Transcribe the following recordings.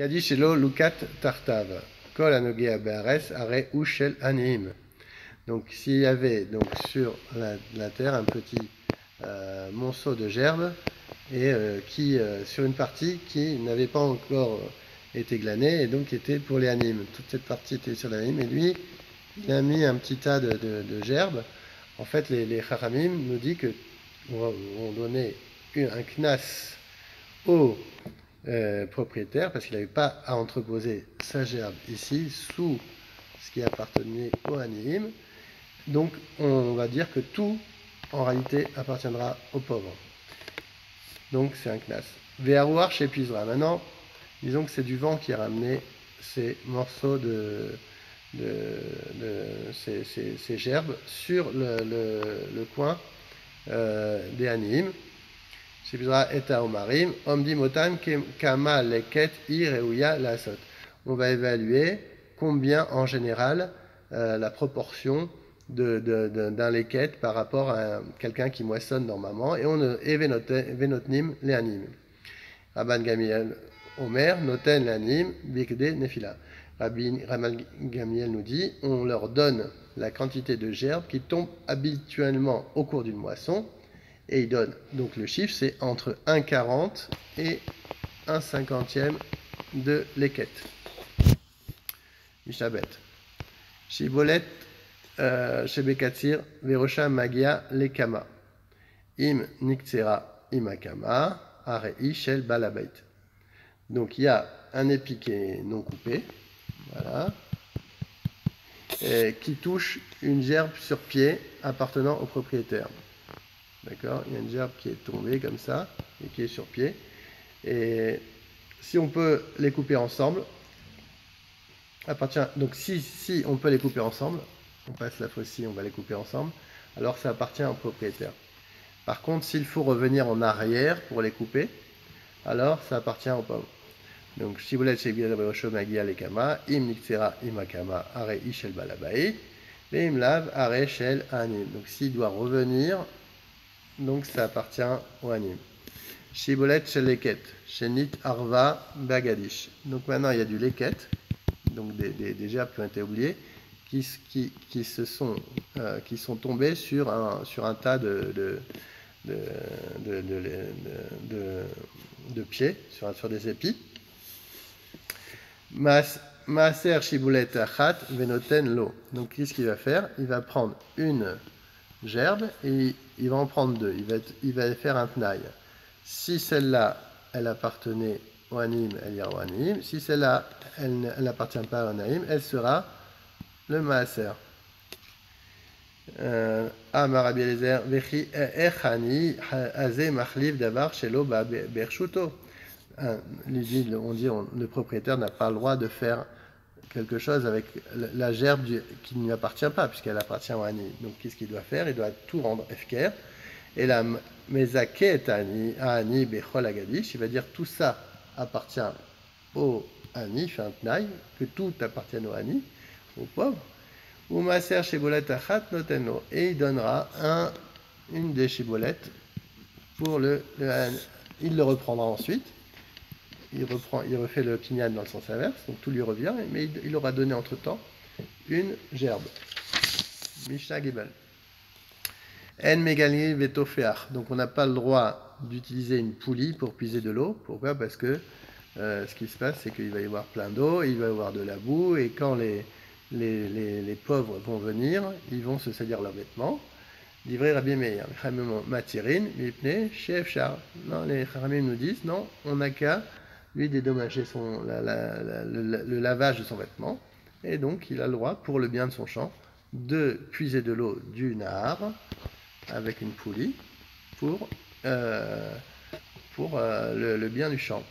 Gadi shelo lukat tartav. Kol anogea be'ares are ushel anim. Donc s'il y avait donc sur la terre un petit monceau de gerbes et qui sur une partie qui n'avait pas encore été glanée et donc était pour les animes. Toute cette partie était sur l'anime et lui il a mis un petit tas de gerbes. En fait les Chachamim nous disent que on donnait un knas au propriétaire parce qu'il n'avait pas à entreposer sa gerbe ici sous ce qui appartenait au animes. Donc on va dire que tout en réalité appartiendra aux pauvres. Donc c'est un knas. Ve'arouar chez Pizra. Maintenant, disons que c'est du vent qui a ramené ces morceaux ces gerbes sur le coin des animes. Chez Pizra et Omarim, Omdi Motan Kama Leket Ireuya Lasot. On va évaluer combien en général la proportion d'un leket par rapport à quelqu'un qui moissonne normalement, et on venotnim les animes. Rabban Gamiel Omer noten l'anim bikde nefila. Rabban Gamiel nous dit on leur donne la quantité de gerbes qui tombent habituellement au cours d'une moisson, et il donne donc le chiffre, c'est entre 1,40 et 1,50 de leket. Mishabet. Shibolet Shebekatsir Verosha Magia Lekama. Im Niktsera Imakama Arei Shel Balabait. Donc il y a un épi qui est non coupé, voilà, qui touche une gerbe sur pied appartenant au propriétaire. D'accord? Il y a une gerbe qui est tombée comme ça et qui est sur pied. Et si on peut les couper ensemble, donc si on peut les couper ensemble, on passe la faucille, on va les couper ensemble, alors ça appartient au propriétaire. Par contre, s'il faut revenir en arrière pour les couper, alors ça appartient au pauvre. Donc, Shibolet Shebiel Beosho Magia Lekama, Im Niksera Imakama, Are Ishel Balabai, Im Lav Are Shel Anim. Donc, s'il doit revenir, donc ça appartient au Anim. Shibolet Shel Leket, Shenit Arva Bagadish. Donc maintenant, il y a du Leket, donc des gerbes qui ont été oubliées, qui sont tombés sur un tas de pieds, sur des épis. Maaser Shiboulet Achat Venoten Lo. Donc qu'est-ce qu'il va faire? Il va prendre une gerbe et il va en prendre deux. Il va faire un tnaï. Si celle-là, elle appartenait au anim, elle ira au anim. Si celle-là, elle n'appartient pas au anim, elle sera le maaser. Amar Rabbi Eliezer, Vechi Echani Azé Machliv Davar Shelo Bershuto. Le propriétaire n'a pas le droit de faire quelque chose avec la gerbe qui ne lui appartient pas, puisqu'elle appartient au Ani. Donc qu'est-ce qu'il doit faire? Il doit tout rendre efker. Et la Mezaket Ani Bechol Agadish, il va dire tout ça appartient au Ani, fait un tnaï, que tout appartient au Ani, au pauvre. Ou Maser Shibolet Achat Noteno. Et il donnera une des shibolettes pour le Ani. Il le reprendra ensuite. Il refait le kinyan dans le sens inverse, donc tout lui revient, mais il aura donné entre-temps une gerbe. Mishnah Gibel. En megali vetofeach. Donc on n'a pas le droit d'utiliser une poulie pour puiser de l'eau. Pourquoi? Parce que ce qui se passe, c'est qu'il va y avoir plein d'eau, il va y avoir de la boue, et quand les pauvres vont venir, ils vont se salir leurs vêtements. Livré Rabbi Meir. Matirin, mipne, chef char. Non, les Charamim nous disent, non, on n'a qu'à lui dédommager le lavage de son vêtement, et donc il a le droit, pour le bien de son champ, de puiser de l'eau du Nahar avec une poulie pour le bien du champ,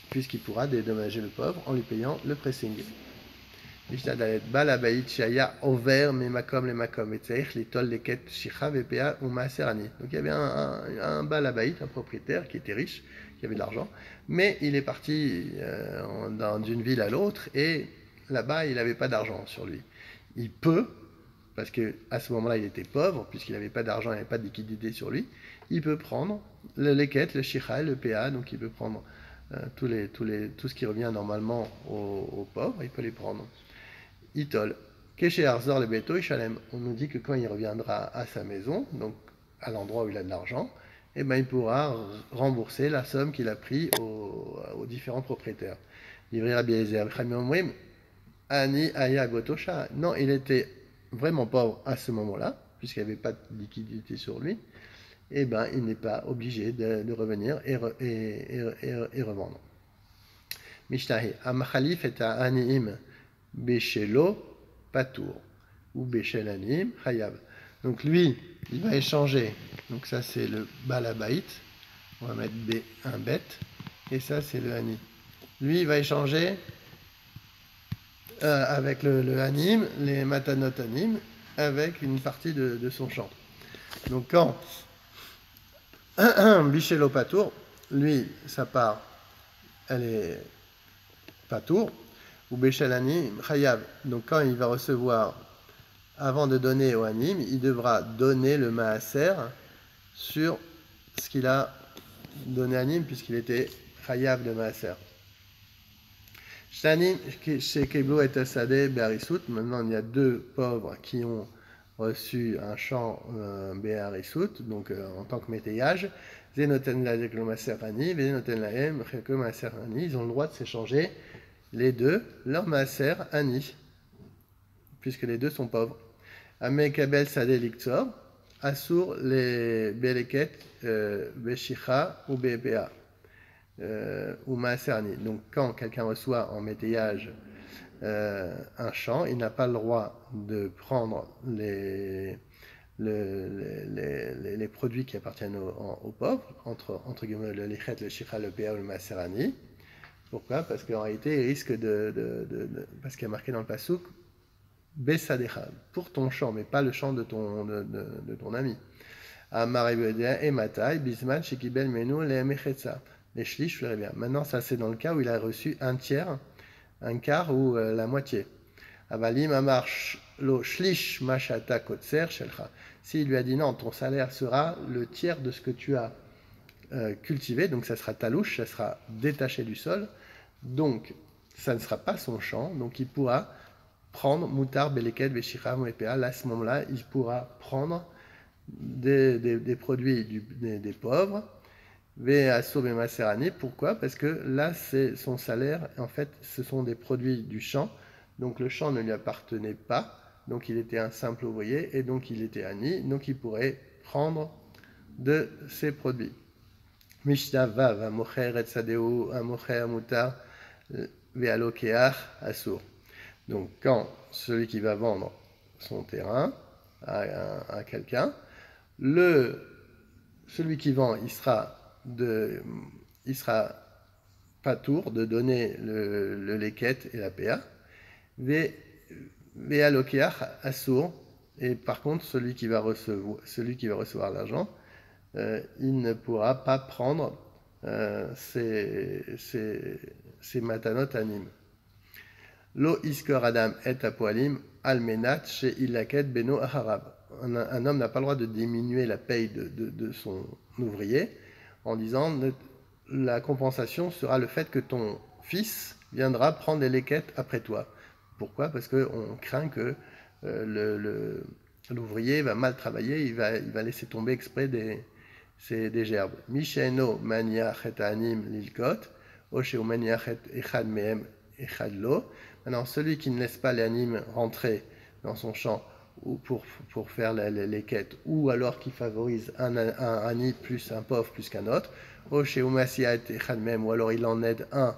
puisqu'il pourra dédommager le pauvre en lui payant le pressing. Donc il y avait un balabaït, un propriétaire qui était riche, qui avait de l'argent, mais il est parti d'une ville à l'autre et là-bas il n'avait pas d'argent sur lui. Il peut, parce qu'à ce moment-là il était pauvre, puisqu'il n'avait pas d'argent, il n'avait pas de liquidité sur lui, il peut prendre le leket, le shicha, le PA, donc il peut prendre tout ce qui revient normalement aux pauvres, il peut les prendre. Itol. Keshe Arzor le Beto Ishalem. On nous dit que quand il reviendra à sa maison, donc à l'endroit où il a de l'argent, eh ben, il pourra rembourser la somme qu'il a pris aux différents propriétaires. Ani Aya Gotosha. Non, il était vraiment pauvre à ce moment-là, puisqu'il n'y avait pas de liquidité sur lui. Eh ben, il n'est pas obligé de revenir et revendre. Mishtahi. Amachalif et Aniim Beshelo Patour. Ou Beshel Aniim Chayav. Donc lui, il va échanger. Donc ça, c'est le balabait. On va mettre un bet. Et ça, c'est le Ani. Lui, il va échanger avec le Anim, les Matanot Anim, avec une partie de son champ. Donc quand Bichelo Patour, lui, sa part, elle est Patour, ou Bechel Anim, Chayav. Donc quand il va recevoir, avant de donner au Anim, il devra donner le Maaser sur ce qu'il a donné à Anim, puisqu'il était Chayav de Maaser. Chez Keblo et Tassadeh Beharisut, maintenant il y a deux pauvres qui ont reçu un champ Beharisut, donc en tant que métayage. Zenoten la Maserani, Zenoten la M, Maserani, ils ont le droit de s'échanger les deux, leur Maser Ani, puisque les deux sont pauvres. Amekabel Sadeh Liktsor, Assour les Beleket Beshicha ou BPA. Ou Maaserni. Donc quand quelqu'un reçoit en métayage un champ, il n'a pas le droit de prendre les produits qui appartiennent aux pauvres, entre guillemets le lichet, le shicha, le péa ou le Maaserani. Pourquoi? Parce qu'en réalité, il risque parce qu'il y a marqué dans le pasouk Besadecha, pour ton champ, mais pas le champ de ton ami. Amar et Matai, Bisman, Shekibel, Menu, les Mechetza. Les shlish, je bien. Maintenant, ça c'est dans le cas où il a reçu un tiers, un quart ou la moitié. Avalim amar lo shlish mashata kotser shelcha. S'il lui a dit non, ton salaire sera le tiers de ce que tu as cultivé, donc ça sera talouche, ça sera détaché du sol, donc ça ne sera pas son champ, donc il pourra prendre moutar, beleket, veshicha, moepea. Là, à ce moment-là, il pourra prendre des produits des pauvres. Pourquoi? Parce que là, c'est son salaire. En fait, ce sont des produits du champ. Donc le champ ne lui appartenait pas. Donc il était un simple ouvrier et donc il était Ani. Donc il pourrait prendre de ces produits. Mishnah Vav, Amocher Etzadeu, Amocher Amutar, Vealokeach Asur. Donc quand celui qui va vendre son terrain à quelqu'un, celui qui vend, il sera pas tour de donner le leket et la PA. Vealokeach assour. Et par contre, celui qui va recevoir l'argent, il ne pourra pas prendre ces matanot anim. Lo iskor adam et apoalim almenat chez ilaket beno aharab. Un homme n'a pas le droit de diminuer la paye de son ouvrier en disant la compensation sera le fait que ton fils viendra prendre les léquettes après toi. Pourquoi? Parce qu'on craint que l'ouvrier va mal travailler, il va laisser tomber exprès des gerbes. Misheno maniachet anim lilkot, osheo maniachet echad mehem echad lo. Maintenant, celui qui ne laisse pas les animes rentrer dans son champ ou pour faire les quêtes, ou alors qui favorise un ani plus un pauvre plus qu'un autre, ou alors il en aide un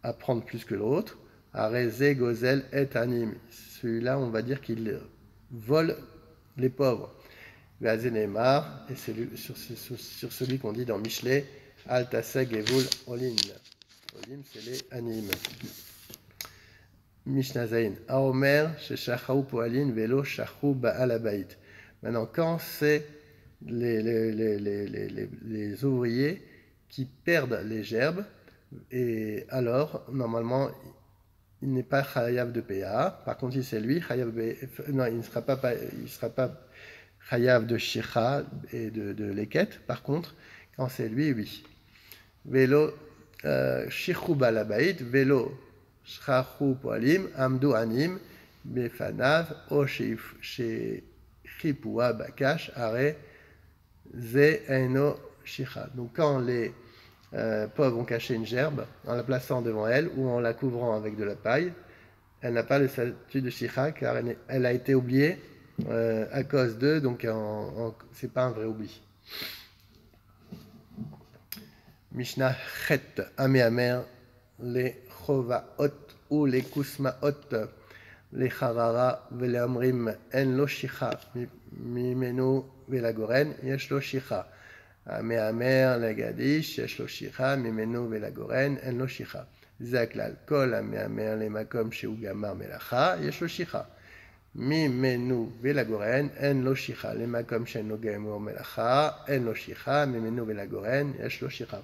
à prendre plus que l'autre, Areze Gozel et Anim. Celui-là, on va dire qu'il vole les pauvres. Veazenemar, et c'est sur celui qu'on dit dans Michelet, Altaseg et Vul Olin. Olin, c'est les Anim. Mishnah Zain. Aomer, Sheshachau Poalin, Velo, Shachou Ba'alabait. Maintenant, quand c'est les ouvriers qui perdent les gerbes, et alors, normalement, il n'est pas chayav de PA. Par contre, si c'est lui, il ne sera pas chayav de shicha et de leket. Par contre, quand c'est lui, oui. Vélo Shichu balabait, velo, shrachu poalim, amdu anim, befanav, o shechipua bakash, are, ze eno shicha. Donc quand les pauvres ont caché une gerbe, en la plaçant devant elle ou en la couvrant avec de la paille, elle n'a pas le statut de shicha car elle a été oubliée à cause d'eux, donc c'est pas un vrai oubli. Mishnah Chet Ameamer, les Chovaot ou les Kusmaot, les Charara, les Amrim, en lo shicha, mimenu velagoren, yesh lo shicha. Ameamer, les Gadish, yesh lo shicha, mimenu velagoren, en lo shicha. Zaklal, kol Ameamer, les Makom, sheu gamar melacha, yesh lo shicha. Mimenu velagoren, en lo shicha. Les Makom, sheu gamar melacha, en lo shicha, mimenu velagoren, yesh lo shicha.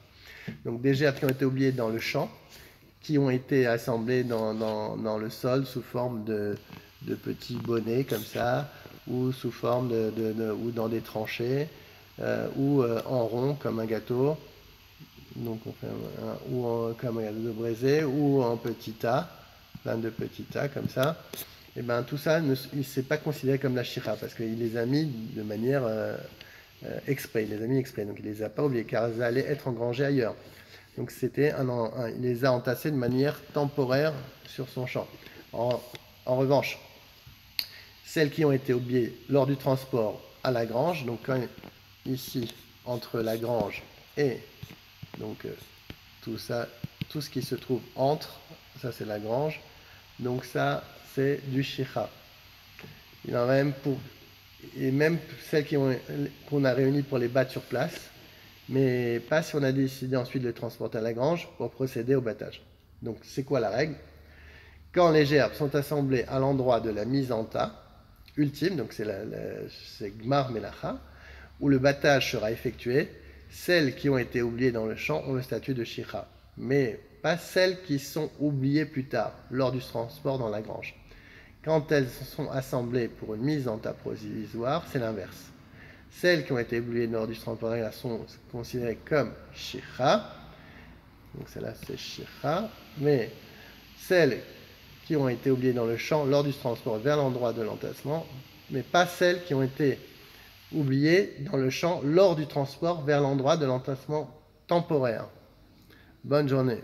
Donc des gerbes qui ont été oubliées dans le champ, qui ont été assemblées dans le sol sous forme de petits bonnets comme ça, ou sous forme ou dans des tranchées, ou en rond comme un gâteau, donc on fait comme un gâteau de braisé, ou en petits tas, plein de petits tas comme ça. Et bien tout ça, il ne s'est pas considéré comme la shira parce qu'il les a mis de manière exprès, il les a mis exprès, donc il les a pas oubliés car elles allaient être engrangées ailleurs. Donc il les a entassées de manière temporaire sur son champ. En revanche, celles qui ont été oubliées lors du transport à la grange, donc ici entre la grange et donc tout ça, tout ce qui se trouve entre, ça c'est la grange, donc ça c'est du shicha. Il en a même et même celles qu'on a réunies pour les battre sur place, mais pas si on a décidé ensuite de les transporter à la grange pour procéder au battage. Donc c'est quoi la règle? Quand les gerbes sont assemblées à l'endroit de la mise en tas ultime, donc c'est Gmar Melacha, où le battage sera effectué, celles qui ont été oubliées dans le champ ont le statut de shicha, mais pas celles qui sont oubliées plus tard, lors du transport dans la grange. Quand elles sont assemblées pour une mise en tas provisoire, c'est l'inverse. Celles qui ont été oubliées lors du transport sont considérées comme shicha. Donc celle-là c'est shicha. Mais celles qui ont été oubliées dans le champ lors du transport vers l'endroit de l'entassement, mais pas celles qui ont été oubliées dans le champ lors du transport vers l'endroit de l'entassement temporaire. Bonne journée.